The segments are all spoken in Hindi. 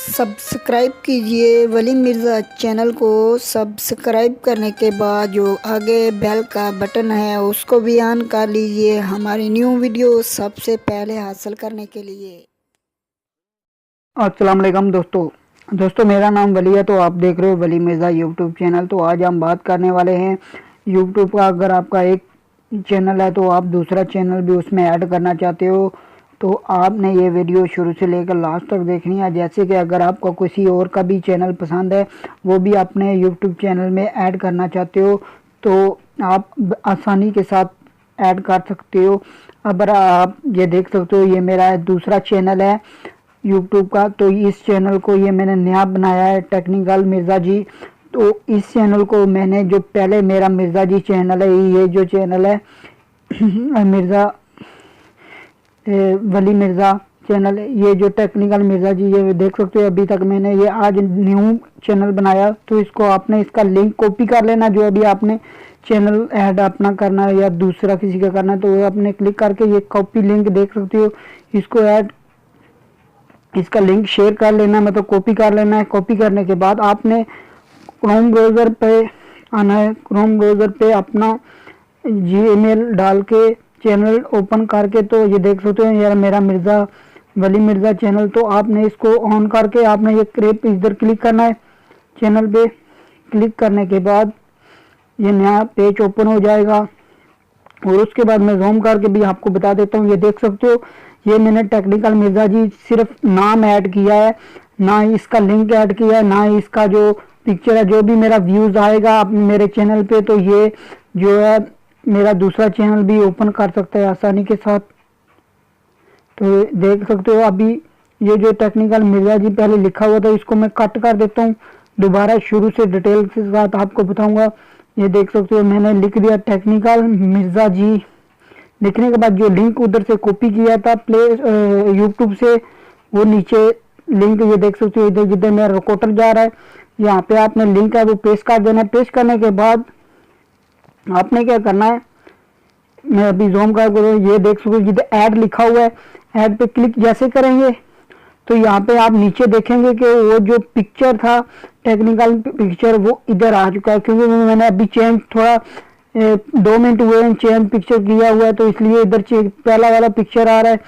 सब्सक्राइब कीजिए वली मिर्ज़ा चैनल को। सब्सक्राइब करने के बाद जो आगे बेल का बटन है उसको भी ऑन कर लीजिए हमारी न्यू वीडियो सबसे पहले हासिल करने के लिए। अस्सलाम वालेकुम दोस्तों मेरा नाम वली है। तो आप देख रहे हो वली मिर्ज़ा यूट्यूब चैनल। तो आज हम बात करने वाले हैं यूट्यूब का। अगर आपका एक चैनल है तो आप दूसरा चैनल भी उसमें ऐड करना चाहते हो तो आपने ये वीडियो शुरू से लेकर लास्ट तक देखनी है। जैसे कि अगर आपको किसी और का भी चैनल पसंद है वो भी अपने यूट्यूब चैनल में ऐड करना चाहते हो तो आप आसानी के साथ ऐड कर सकते हो। अगर आप ये देख सकते हो ये मेरा दूसरा चैनल है यूट्यूब का। तो इस चैनल को ये मैंने नया बनाया है टेक्निकल मिर्ज़ा जी। तो इस चैनल को मैंने जो पहले मेरा मिर्ज़ा जी चैनल है ये जो चैनल है मिर्ज़ा वली मिर्ज़ा चैनल, ये जो टेक्निकल मिर्ज़ा जी ये देख सकते हो। अभी तक मैंने ये आज न्यू चैनल बनाया तो इसको आपने इसका लिंक कॉपी कर लेना। जो अभी आपने चैनल ऐड अपना करना है या दूसरा किसी का करना है तो आपने क्लिक करके ये कॉपी लिंक देख सकते हो, इसको ऐड इसका लिंक शेयर कर लेना, मतलब कॉपी कर लेना है। कॉपी करने के बाद आपने क्रोम ब्राउज़र पे आना है। क्रोम ब्राउज़र पे अपना जीमेल डाल के चैनल ओपन करके तो ये देख सकते हो यार मेरा मिर्ज़ा वली मिर्ज़ा चैनल। तो आपने इसको ऑन करके आपने ये क्रेप इधर क्लिक करना है। चैनल पे क्लिक करने के बाद ये नया पेज ओपन हो जाएगा और उसके बाद मैं जूम करके भी आपको बता देता हूँ। ये देख सकते हो ये मैंने टेक्निकल मिर्ज़ा जी सिर्फ नाम ऐड किया है, ना इसका लिंक ऐड किया है, ना इसका जो पिक्चर है। जो भी मेरा व्यूज़ आएगा मेरे चैनल पे तो ये जो है मेरा दूसरा चैनल भी ओपन कर सकता है आसानी के साथ। तो देख सकते हो अभी ये जो टेक्निकल मिर्ज़ा जी पहले लिखा हुआ था इसको मैं कट कर देता हूँ, दोबारा शुरू से डिटेल के साथ आपको बताऊंगा। ये देख सकते हो मैंने लिख दिया टेक्निकल मिर्ज़ा जी। लिखने के बाद जो लिंक उधर से कॉपी किया था यूट्यूब से वो नीचे लिंक ये देख सकते हो इधर जिधर मेरा रिकॉर्डर जा रहा है यहाँ पे आपने लिंक है वो पेस्ट कर देना है। पेस्ट करने के बाद आपने क्या करना है, मैं अभी जूम कर ये देख सकते हो जिधर ऐड लिखा हुआ है ऐड पे क्लिक जैसे करेंगे तो यहाँ पे आप नीचे देखेंगे कि वो जो पिक्चर था टेक्निकल पिक्चर वो इधर आ चुका है। क्योंकि मैंने अभी चेंज थोड़ा 2 मिनट हुए हैं चेंज पिक्चर किया हुआ है तो इसलिए इधर पहला वाला पिक्चर आ रहा है।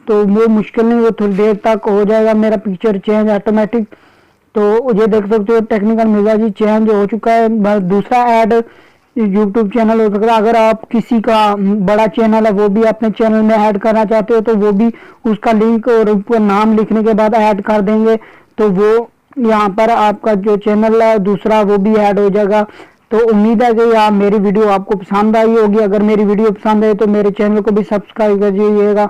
तो वो मुश्किल नहीं, वो थोड़ी देर तक हो जाएगा मेरा पिक्चर चेंज ऑटोमेटिक। तो ये देख सकते हो टेक्निकल मिर्ज़ा जी चेंज हो चुका है। दूसरा ऐड यूट्यूब चैनल हो सकता है। अगर आप किसी का बड़ा चैनल है वो भी अपने चैनल में ऐड करना चाहते हो तो वो भी उसका लिंक और ऊपर नाम लिखने के बाद ऐड कर देंगे तो वो यहाँ पर आपका जो चैनल है दूसरा वो भी ऐड हो जाएगा। तो उम्मीद है कि आप मेरी वीडियो आपको पसंद आई होगी। अगर मेरी वीडियो पसंद आए तो मेरे चैनल को भी सब्सक्राइब कर दीजिएगा।